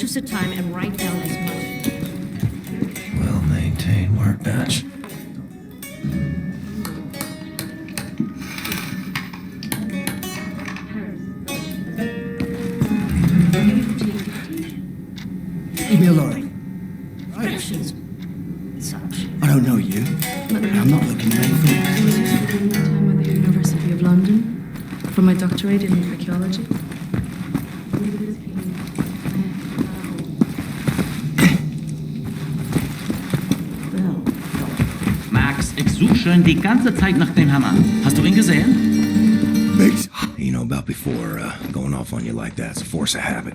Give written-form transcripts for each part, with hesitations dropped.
notice the time and write down as much. Well-maintained workbench. Email Laurie. Right. Such. I don't know you. I'm not looking at anything. Time with the University of London for my doctorate in archaeology. Max, ich suche schon die ganze Zeit nach dem Hammer. Hast du ihn gesehen? Biggs. You know about before, going off on you like that's a force of habit.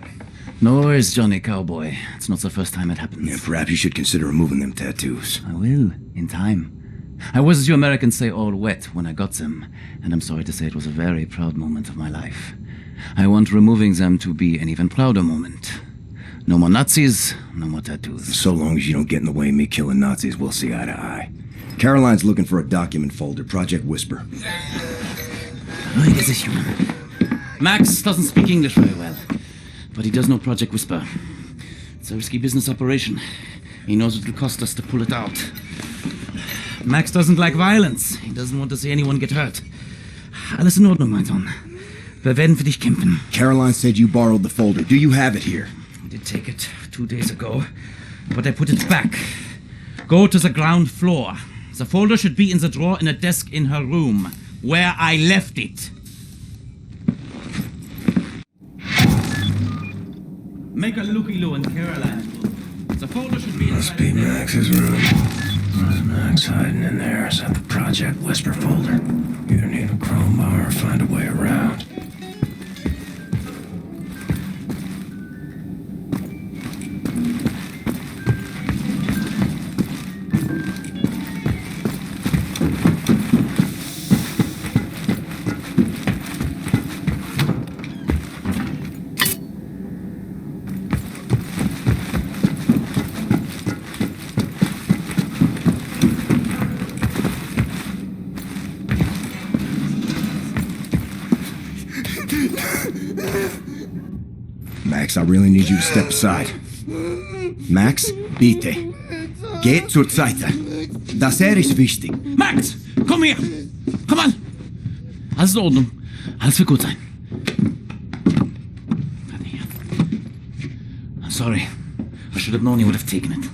No worries, Johnny Cowboy. It's not the first time it happens. Yeah, perhaps you should consider removing them tattoos. I will, in time. I was, as you Americans say, all wet when I got them, and I'm sorry to say it was a very proud moment of my life. I want removing them to be an even prouder moment. No more Nazis, no more tattoos. So long as you don't get in the way of me killing Nazis, we'll see eye to eye. Caroline's looking for a document folder, Project Whisper. Max doesn't speak English very well, but he does know Project Whisper. It's a risky business operation. He knows what it'll cost us to pull it out. Max doesn't like violence. He doesn't want to see anyone get hurt. Alles in Ordnung, mein Sohn. Wir werden für dich kämpfen. Caroline said you borrowed the folder. Do you have it here? I did take it 2 days ago, but I put it back. Go to the ground floor. The folder should be in the drawer in a desk in her room, where I left it. Make a looky-loo in Caroline's room. The folder should be Must be Max's room. What's Max hiding in there? Is that the Project Whisper folder? Either need a crowbar or find a way around. Max, I really need you to step aside. Max, bitte. Geht zur Seite. Das ist wichtig. Max, komm her! Komm an! Alles in Ordnung. Alles wird gut sein. Warte hier. I'm sorry. I should have known you would have taken it.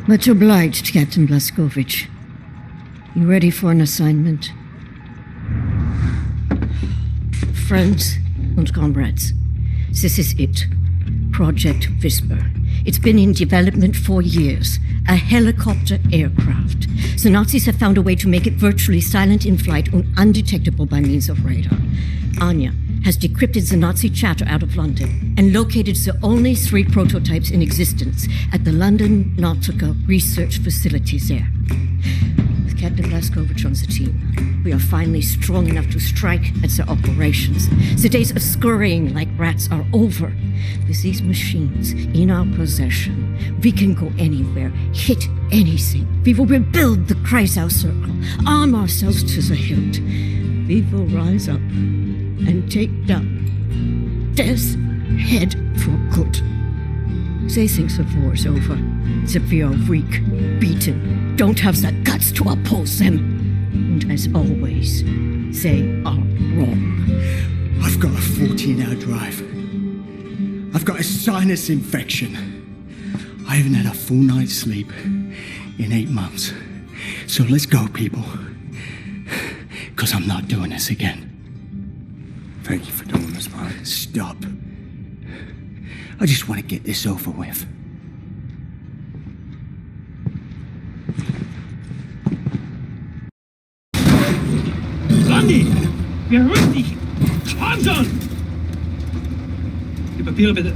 Much obliged, Captain Blazkowicz. You ready for an assignment? Friends and comrades, this is it. Project Whisper. It's been in development for years. A helicopter aircraft. The Nazis have found a way to make it virtually silent in flight and undetectable by means of radar. Anya has decrypted the Nazi chatter out of London and located the only 3 prototypes in existence at the London Nautica research facilities there. With Captain Blazkowicz on the team, we are finally strong enough to strike at the operations. The days of scurrying like rats are over. With these machines in our possession, we can go anywhere, hit anything. We will rebuild the Kreisau Circle, arm ourselves to the hilt. We will rise up and take down Death's head for good. They think the war's over, that we are weak, beaten, don't have the guts to oppose them. And as always, they are wrong. I've got a 14-hour drive. I've got a sinus infection. I haven't had a full night's sleep in 8 months. So let's go, people. Because I'm not doing this again. Thank you for doing this, man. Stop. I just want to get this over with. Randy! Beruhig dich! Sponsor! Die Papiere bitte.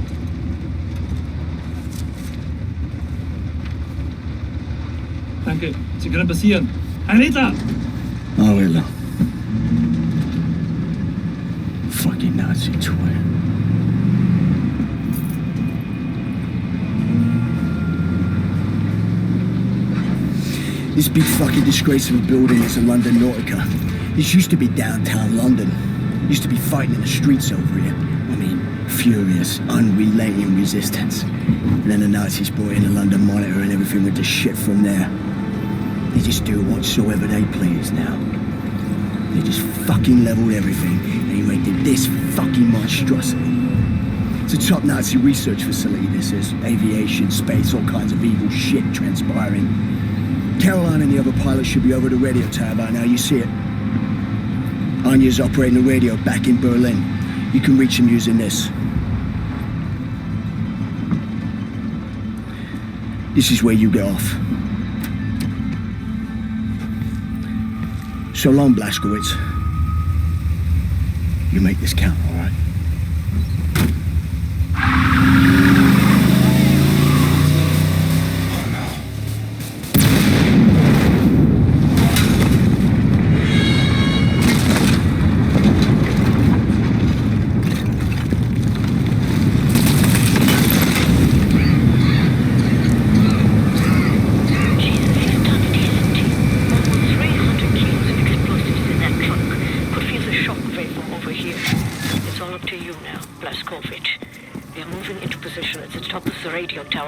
Danke. Sie können passieren. Herr Ritter! Oh, hello. Fucking Nazi toy. This big fucking disgrace of a building is a London Nautica. This used to be downtown London. Used to be fighting in the streets over here. I mean, furious, unrelenting resistance. And then the Nazis brought in a London Monitor and everything went to shit from there. They just do whatsoever they please now. They just fucking leveled everything and erected this fucking monstrosity. It's a top Nazi research facility, this is. Aviation, space, all kinds of evil shit transpiring. Caroline and the other pilots should be over the radio tower by now, you see it. Anya's operating the radio back in Berlin. You can reach him using this. This is where you get off. So long, Blazkowicz. You make this count, all right?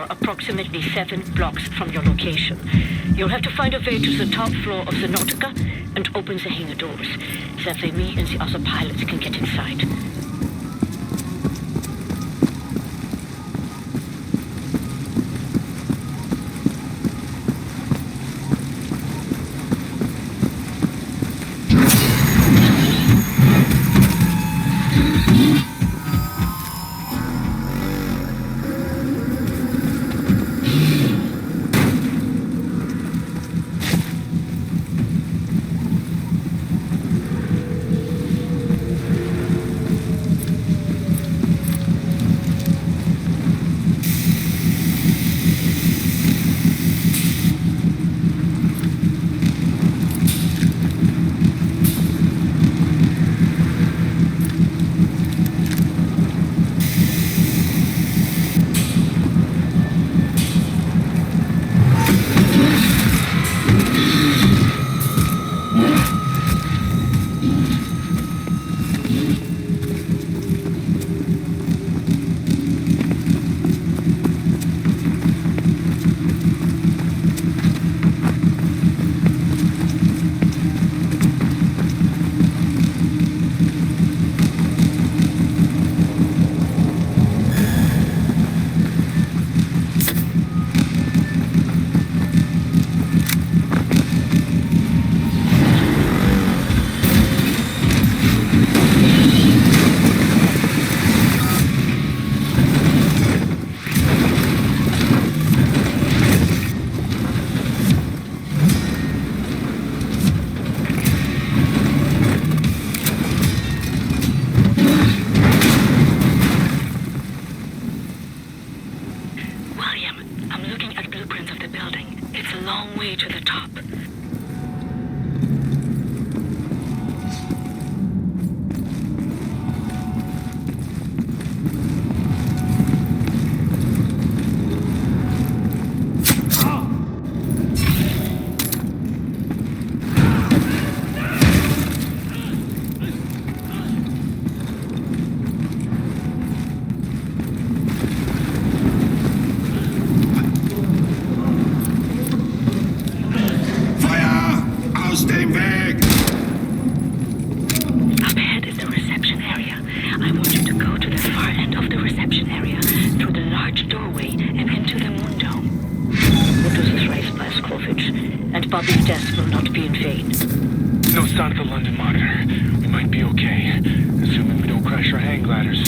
Approximately 7 blocks from your location. You'll have to find a way to the top floor of the Nautica and open the hangar doors. That way me and the other pilots can get inside. Bobby's death will not be in vain. No sign of the London Monitor. We might be okay, assuming we don't crash our hang gliders.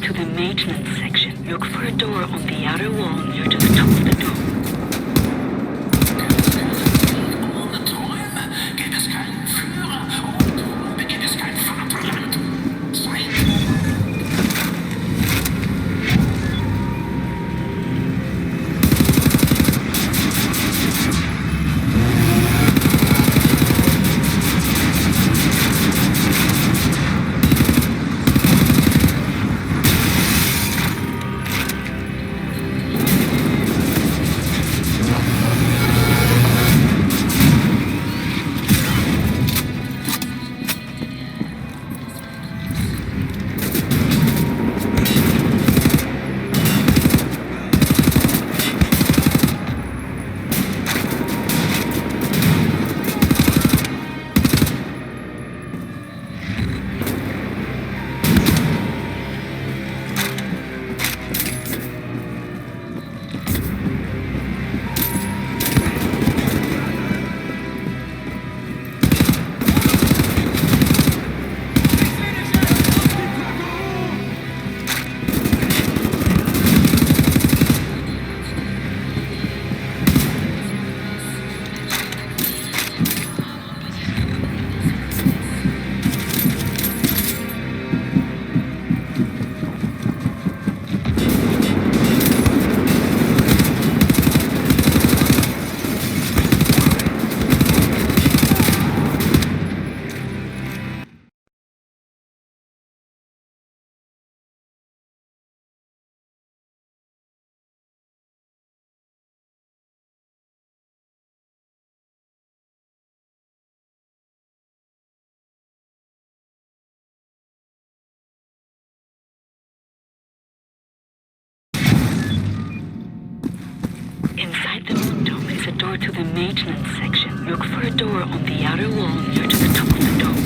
to the maintenance section. Look for a door on the outer wall near to the top of the dome. Inside the moon dome is a door to the maintenance section. Look for a door on the outer wall near to the top of the dome.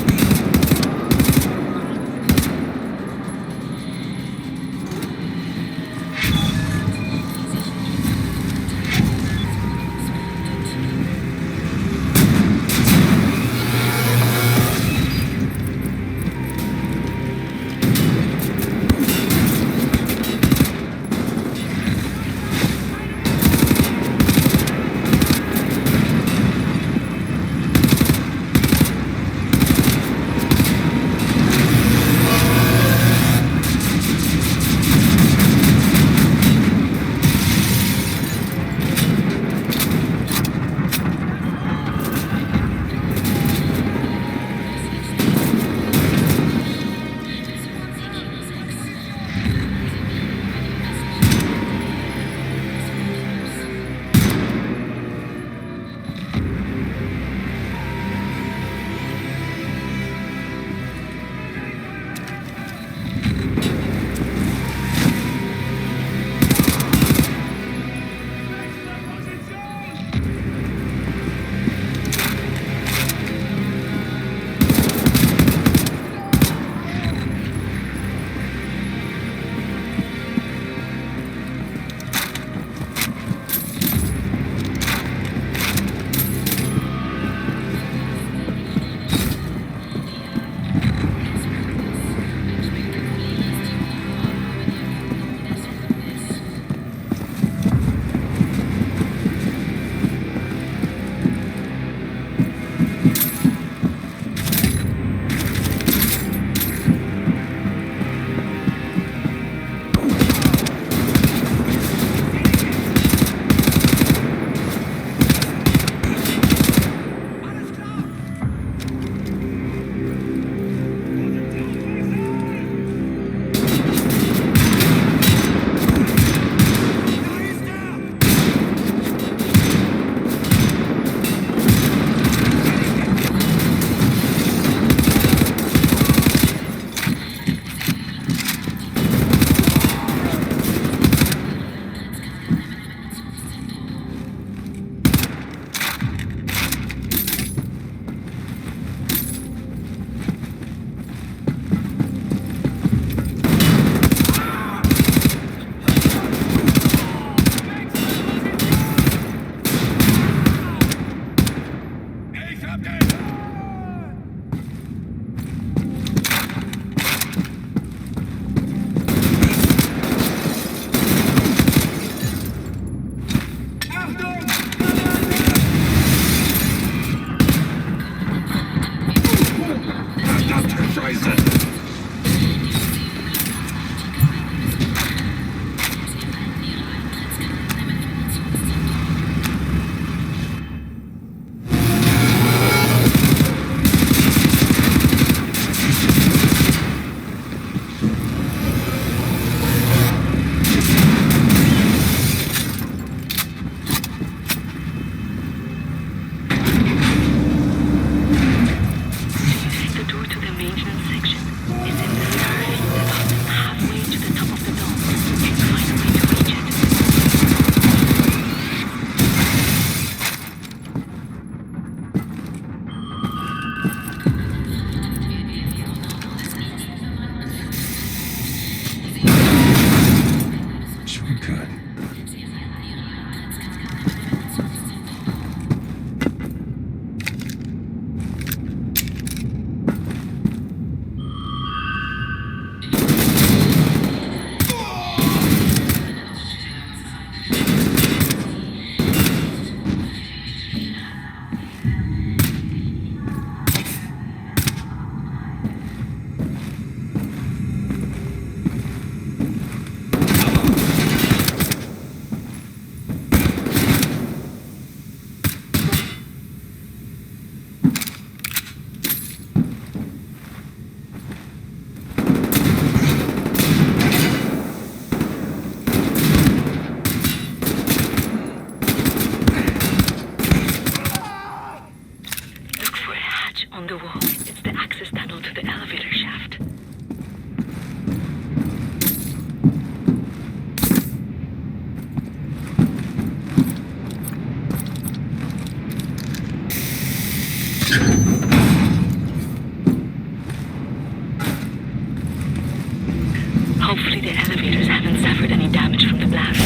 Hopefully the elevators haven't suffered any damage from the blast.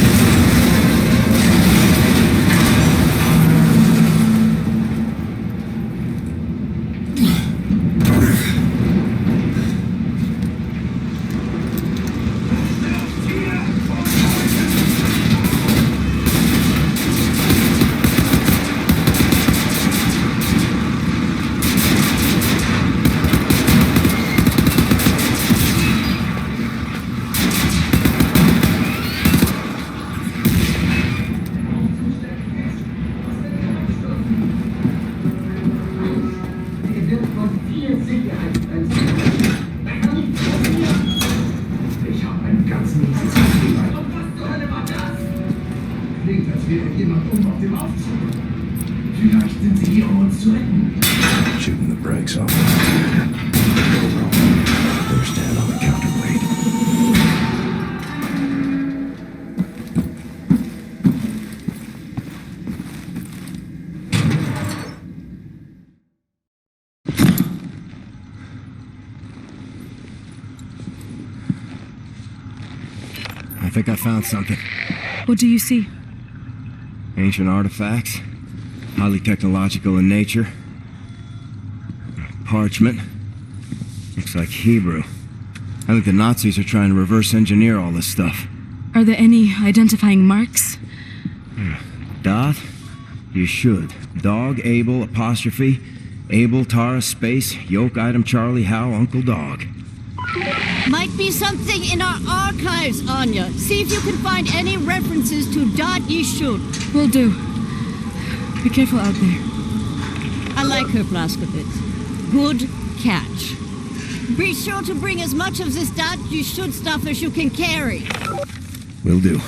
Shooting the brakes off. Go wrong. Better stand on the counterweight. I think I found something. What do you see? Ancient artifacts. Highly technological in nature. Parchment. Looks like Hebrew. I think the Nazis are trying to reverse engineer all this stuff. Are there any identifying marks? Dot? You should. Dog, Abel, apostrophe. Abel, Tara, space, yoke, item, Charlie, Hal, Uncle Dog. Might be something in our archives, Anya. See if you can find any references to Dot Yishud. Will do. Be careful out there. I like her, Blaskovitz. Good catch. Be sure to bring as much of this Dot Yishud stuff as you can carry. Will do.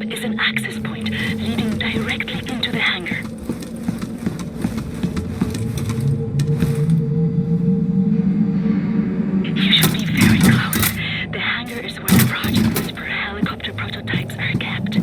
Is an access point leading directly into the hangar. You should be very close. The hangar is where the Project Whisper helicopter prototypes are kept.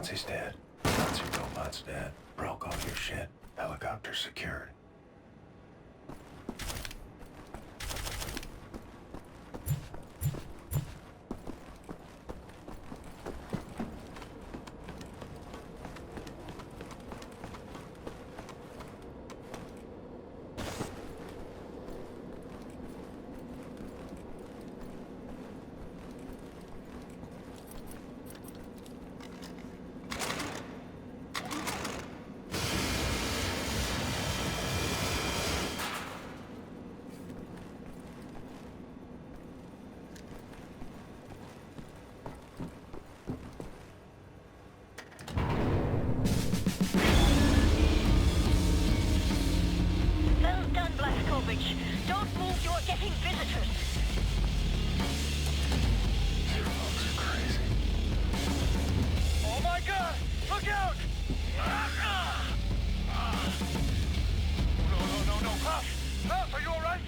Nazi's dead. Nazi robot's dead. Broke all your shit. Helicopter secured. Don't move, you're getting visitors. You folks are crazy. Oh my god! Look out! No, Klaus! Klaus, are you alright?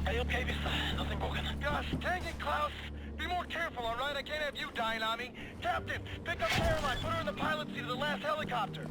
Are you okay, mister? Nothing broken. Gosh, dang it, Klaus! Be more careful, alright? I can't have you dying on me. Captain, pick up Caroline, put her in the pilot seat of the last helicopter.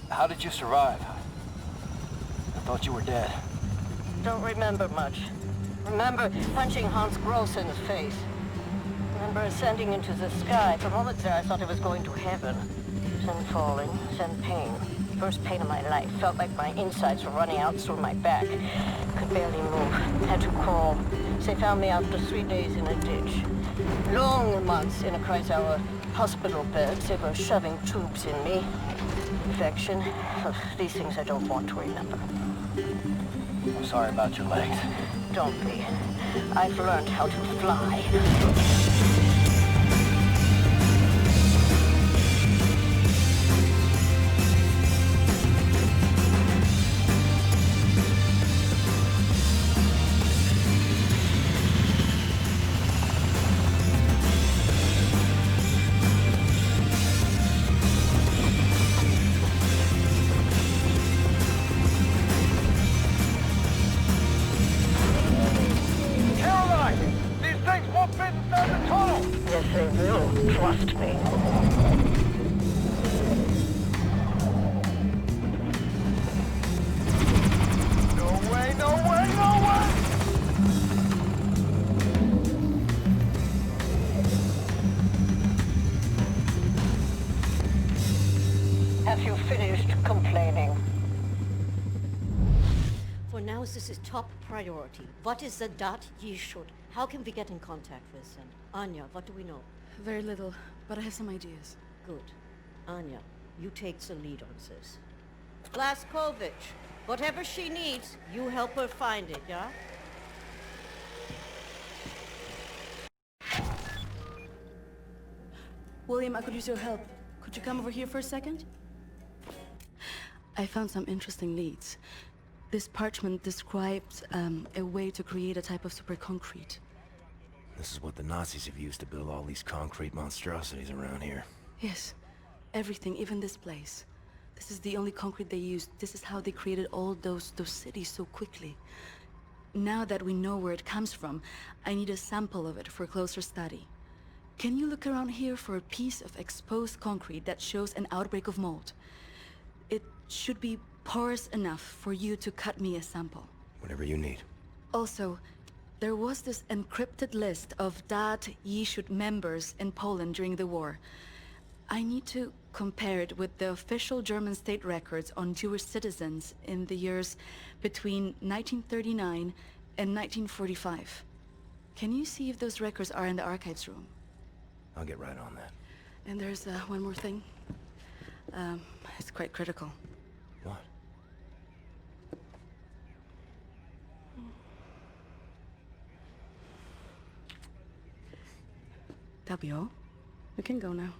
How did you survive? I thought you were dead. Don't remember much. Remember punching Hans Gross in the face. Remember ascending into the sky. For moments there I thought I was going to heaven. Then falling, then pain. First pain of my life. Felt like my insides were running out through my back. Could barely move. Had to crawl. They found me after 3 days in a ditch. Long months in a Kreisauer hospital bed. They were shoving tubes in me. Infection. These things I don't want to remember. I'm sorry about your legs. Don't be. I've learned how to fly. Trust me. No way, no way, no way! Have you finished complaining? For now, this is top priority. What is the dot ye should? How can we get in contact with them? Anya, what do we know? Very little, but I have some ideas. Good. Anya, you take the lead on this. Blaskovich, whatever she needs, you help her find it, yeah? William, I could use your help. Could you come over here for a second? I found some interesting leads. This parchment describes a way to create a type of super concrete. This is what the Nazis have used to build all these concrete monstrosities around here. Yes. Everything, even this place. This is the only concrete they used. This is how they created all those cities so quickly. Now that we know where it comes from, I need a sample of it for closer study. Can you look around here for a piece of exposed concrete that shows an outbreak of mold? It should be porous enough for you to cut me a sample. Whatever you need. Also, there was this encrypted list of Dat Yishut members in Poland during the war. I need to compare it with the official German state records on Jewish citizens in the years between 1939 and 1945. Can you see if those records are in the archives room? I'll get right on that. And there's one more thing. It's quite critical. What? That'll be all. We can go now.